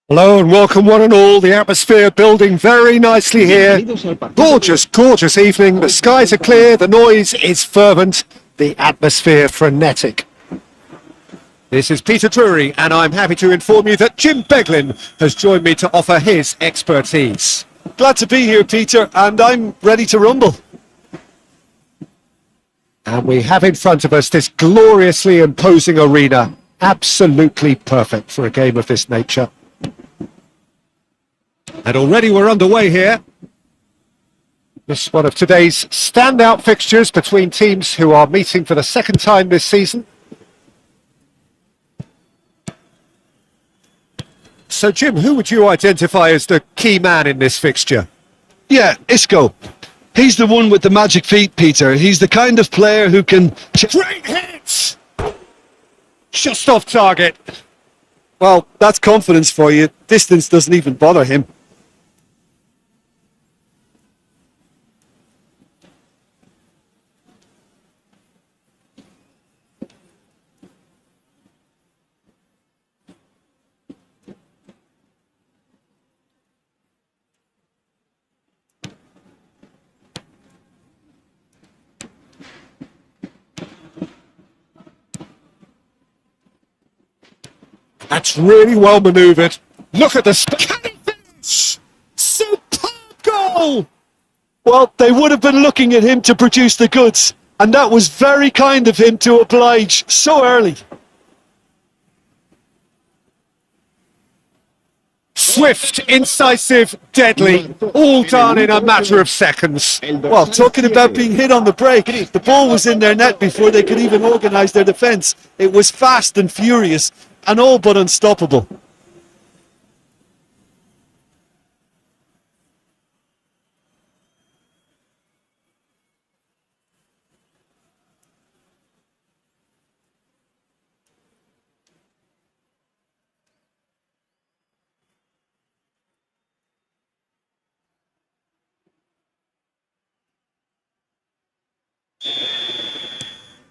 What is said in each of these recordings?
Hello and welcome one and all. The atmosphere building very nicely here. Gorgeous, gorgeous evening. The skies are clear, the noise is fervent, the atmosphere frenetic. This is Peter Drury and I'm happy to inform you that Jim Beglin has joined me to offer his expertise. Glad to be here, Peter, and I'm ready to rumble. And we have in front of us this gloriously imposing arena, absolutely perfect for a game of this nature. And already we're underway here. This is one of today's standout fixtures between teams who are meeting for the second time this season. So Jim, who would you identify as the key man in this fixture? Yeah, Isco. He's the one with the magic feet, Peter. He's the kind of player who can... Great hits! Just off target. Well, that's confidence for you. Distance doesn't even bother him. That's really well manoeuvred. Look at the finish! Superb goal! Well, they would have been looking at him to produce the goods, and that was very kind of him to oblige so early. Swift, incisive, deadly, all done in a matter of seconds. Well, talking about being hit on the break, the ball was in their net before they could even organise their defence. It was fast and furious, and all but unstoppable.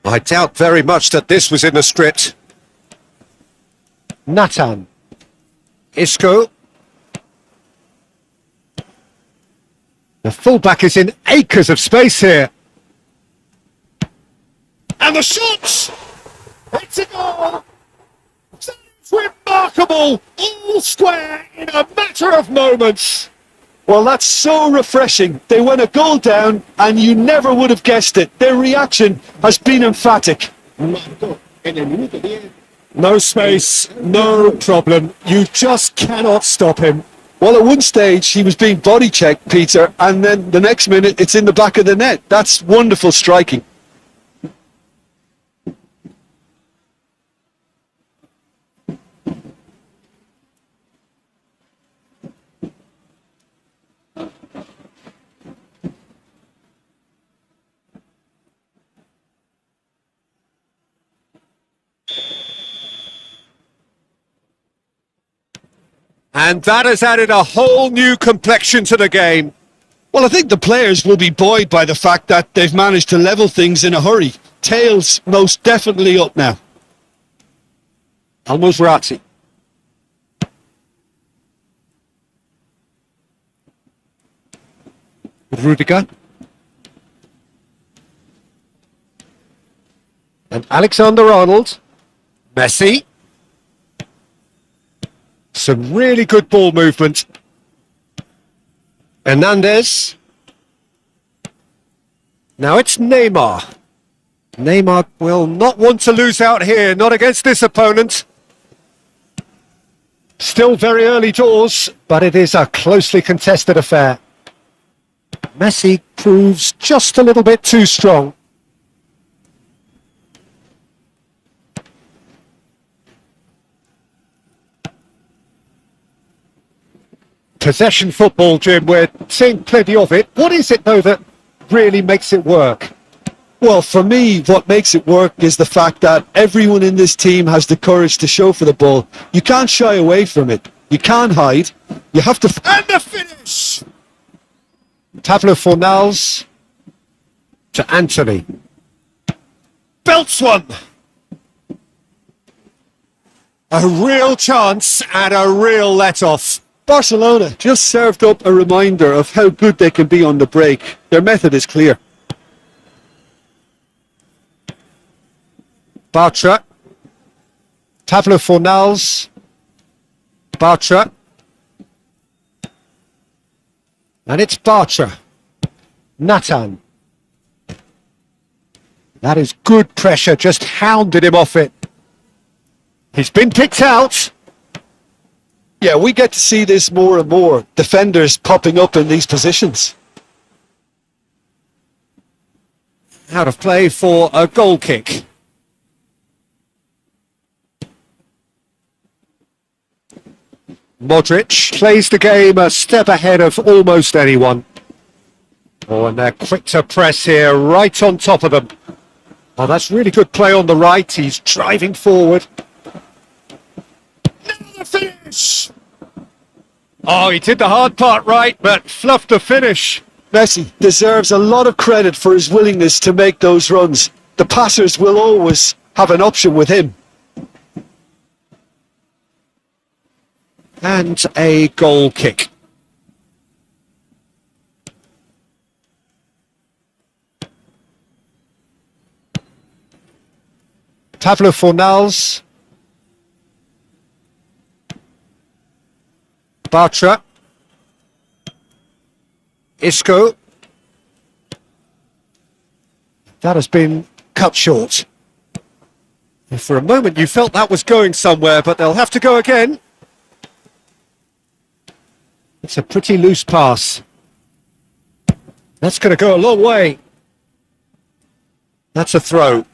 I doubt very much that this was in the script. Nathan. Isco. The fullback is in acres of space here. And the shots! It's a goal! That is remarkable! All square in a matter of moments! Well, that's so refreshing. They went a goal down and you never would have guessed it. Their reaction has been emphatic. No space, no problem. You just cannot stop him. Well, at one stage he was being body checked, Peter, and then the next minute it's in the back of the net. That's wonderful striking. And that has added a whole new complexion to the game. Well, I think the players will be buoyed by the fact that they've managed to level things in a hurry. Tails most definitely up now. Almost Razzi. Rudiger. And Alexander-Arnold. Messi. Some really good ball movement. Hernandez. Now it's Neymar. Neymar will not want to lose out here, not against this opponent. Still very early doors, but it is a closely contested affair. Messi proves just a little bit too strong. Possession football, Jim, we're seeing plenty of it. What is it, though, that really makes it work? Well, for me, what makes it work is the fact that everyone in this team has the courage to show for the ball. You can't shy away from it. You can't hide. You have to... And the finish! Pablo Fornals to Anthony. Belts one! A real chance and a real let-off. Barcelona just served up a reminder of how good they can be on the break. Their method is clear. Bartra. Pablo Fornals. Bartra. And it's Bartra. Nathan. That is good pressure, just hounded him off it. He's been picked out. Yeah, we get to see this more and more. Defenders popping up in these positions. Out of play for a goal kick. Modric plays the game a step ahead of almost anyone. Oh, and they're quick to press here, right on top of them. Oh, that's really good play on the right. He's driving forward. Now the finish! Oh, he did the hard part right, but fluffed the finish. Messi deserves a lot of credit for his willingness to make those runs. The passers will always have an option with him. And a goal kick. Pablo Fornals. Bartra. Isco. That has been cut short. For a moment you felt that was going somewhere, but they'll have to go again. It's a pretty loose pass. That's going to go a long way. That's a throw.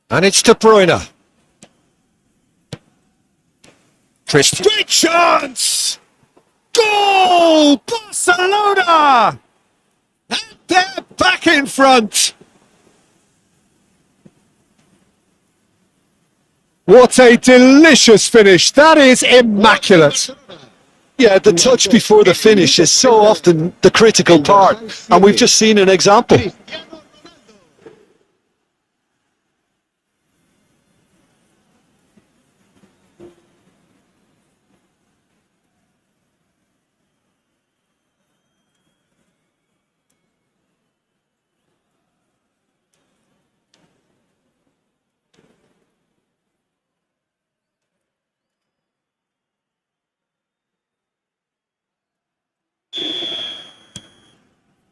And it's De Bruyne. Christian. Great chance! Goal! Barcelona! And they're back in front. What a delicious finish. That is immaculate. Yeah, the touch before the finish is so often the critical part, and we've just seen an example.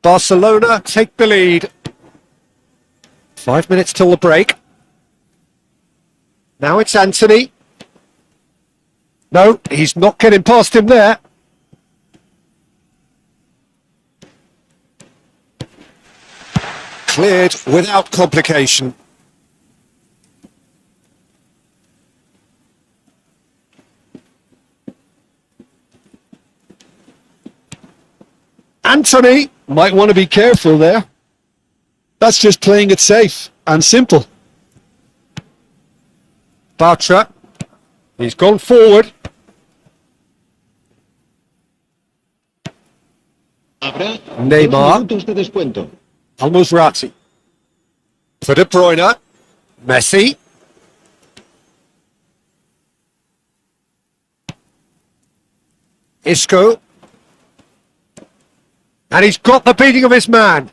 Barcelona take the lead. 5 minutes till the break. Now it's Anthony. No, he's not getting past him there. Cleared without complication. Anthony Might want to be careful there. That's just playing it safe and simple. Bartra. He's gone forward. Neymar. Al-Musrati. For De Bruyne. Messi. Isco. And he's got the beating of his man.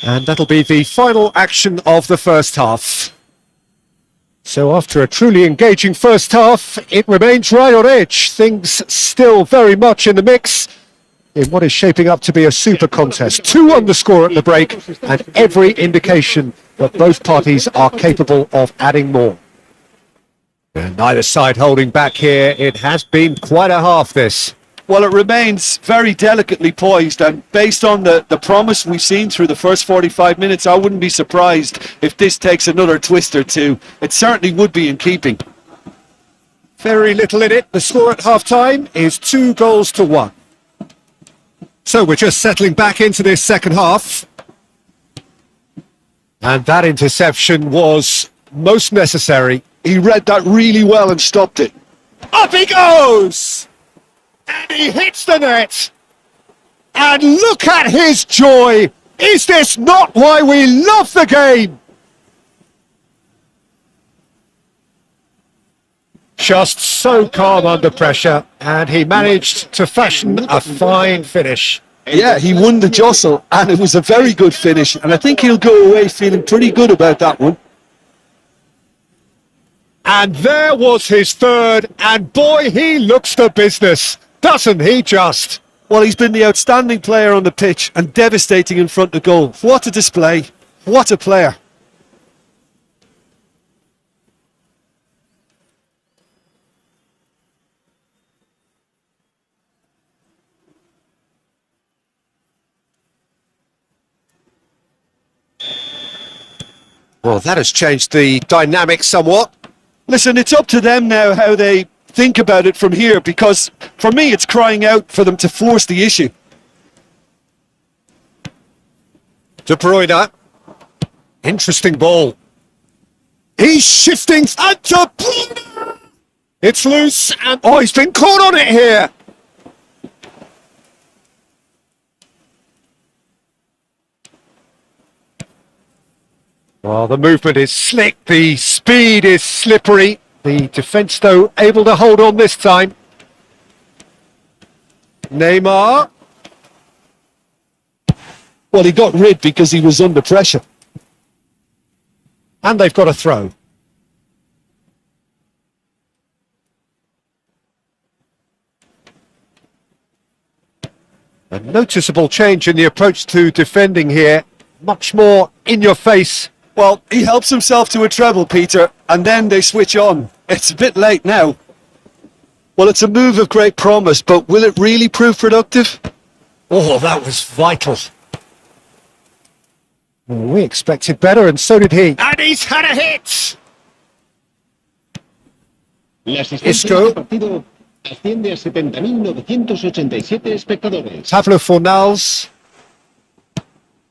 And that'll be the final action of the first half. So after a truly engaging first half, it remains right on edge. Things still very much in the mix in what is shaping up to be a super contest. 2 on the score at the break, and every indication that both parties are capable of adding more. And neither side holding back here. It has been quite a half, this. Well, it remains very delicately poised, and based on the promise we've seen through the first 45 minutes, I wouldn't be surprised if this takes another twist or two. It certainly would be in keeping. Very little in it. The score at half-time is 2-1. So we're just settling back into this second half. And that interception was most necessary. He read that really well and stopped it. Up he goes! And he hits the net. And look at his joy Is this not why we love the game? Just so calm under pressure, and he managed to fashion a fine finish. Yeah, he won the jostle, and it was a very good finish, and I think he'll go away feeling pretty good about that one. And there was his third, and boy, he looks the business, doesn't he just? Well, he's been the outstanding player on the pitch and devastating in front of goal. What a display. What a player. Well, that has changed the dynamic somewhat. Listen, it's up to them now how they think about it from here, because for me it's crying out for them to force the issue. De Bruyne. Interesting ball. He's shifting, and De Bruyne! It's loose, and oh, he's been caught on it here. Well, the movement is slick, the speed is slippery. The defence, though, able to hold on this time. Neymar. Well, he got rid because he was under pressure. And they've got a throw. A noticeable change in the approach to defending here. Much more in your face. Well, he helps himself to a treble, Peter, and then they switch on. It's a bit late now. Well, it's a move of great promise, but will it really prove productive? Oh, that was vital. Well, we expected better, and so did he. And he's had a hit! Isco. Asciende a 70.987 espectadores. Pablo Fornals.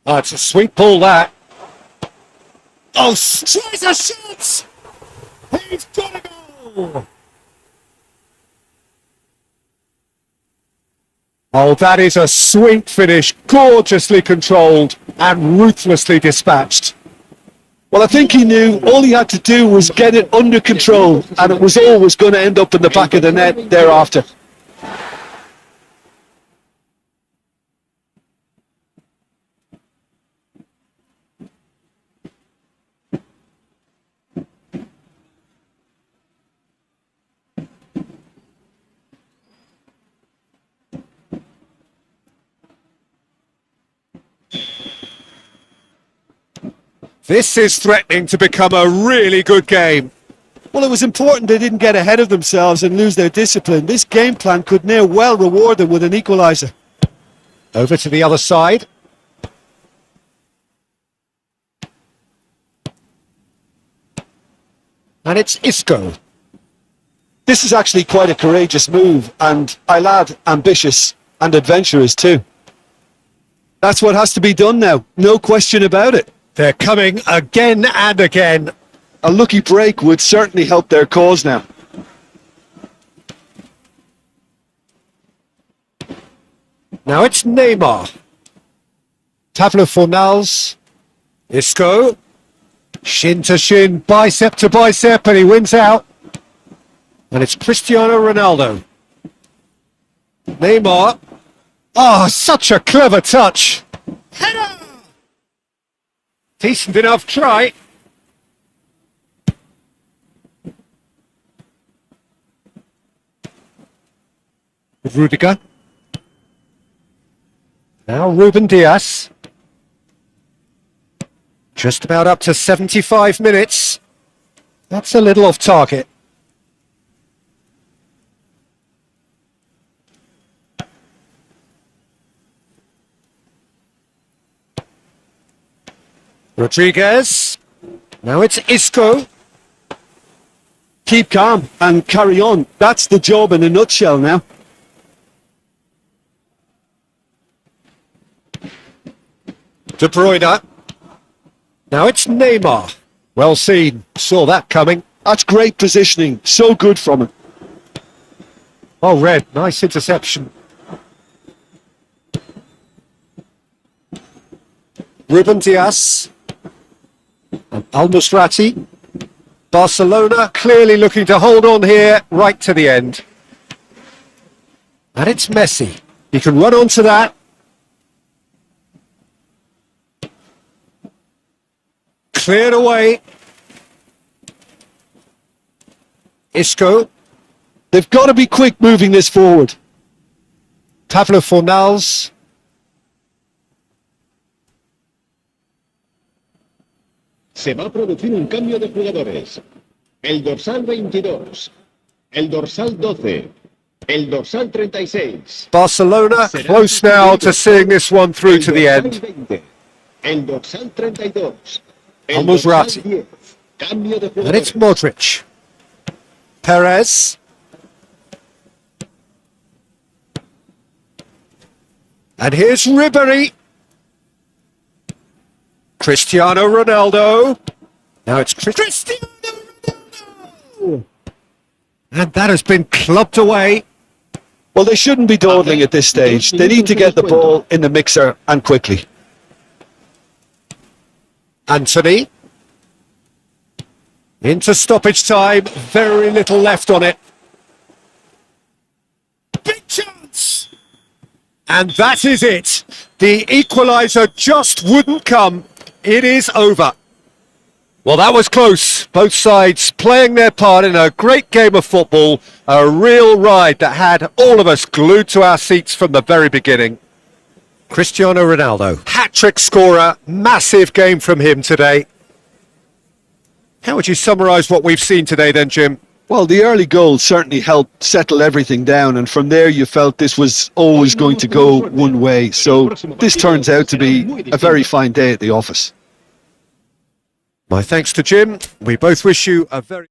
Oh, it's a sweet ball, that. Oh, tries a shot! He's got a goal! Oh, that is a sweet finish, gorgeously controlled and ruthlessly dispatched. Well, I think he knew all he had to do was get it under control, and it was always going to end up in the back of the net thereafter. This is threatening to become a really good game. Well, it was important they didn't get ahead of themselves and lose their discipline. This game plan could near well reward them with an equaliser. Over to the other side. And it's Isco. This is actually quite a courageous move, and I'll add ambitious and adventurous too. That's what has to be done now, no question about it. They're coming again and again. A lucky break would certainly help their cause now. Now it's Neymar. Pablo Fornals. Isco. Shin to shin, bicep to bicep, and he wins out. And it's Cristiano Ronaldo. Neymar. Oh, such a clever touch. Header! Decent enough try. Rudiger. Now Ruben Diaz. Just about up to 75 minutes. That's a little off target. Rodriguez. Now it's Isco. Keep calm and carry on. That's the job in a nutshell now. De Bruyne. Now it's Neymar. Well seen. Saw that coming. That's great positioning. So good from him. Oh, Red. Nice interception. Ruben Dias and Al-Musrati. Barcelona clearly looking to hold on here right to the end. And it's Messi. He can run onto that. Cleared away. Isco. They've got to be quick moving this forward. Pablo Fornals. Se va a producir un cambio de jugadores. El dorsal 22, el dorsal 12, el dorsal 36. Barcelona close now to seeing this one through to the end. El dorsal 32, el Al-Musrati. dorsal 10. Cambio de And it's jugadores. Modric. Perez. And here's Ribery. Cristiano Ronaldo. Now it's Cristiano Ronaldo. And that has been clubbed away. Well, they shouldn't be dawdling at this stage. They need to get the ball in the mixer and quickly. Anthony. Into stoppage time. Very little left on it. Big chance. And that is it. The equaliser just wouldn't come. It is over. Well, that was close. Both sides playing their part in a great game of football. A real ride that had all of us glued to our seats from the very beginning. Cristiano Ronaldo, hat-trick scorer. Massive game from him today. How would you summarise what we've seen today then, Jim? Well, the early goal certainly helped settle everything down, and from there you felt this was always going to go one way. So this turns out to be a very fine day at the office. My thanks to Jim. We both wish you a very...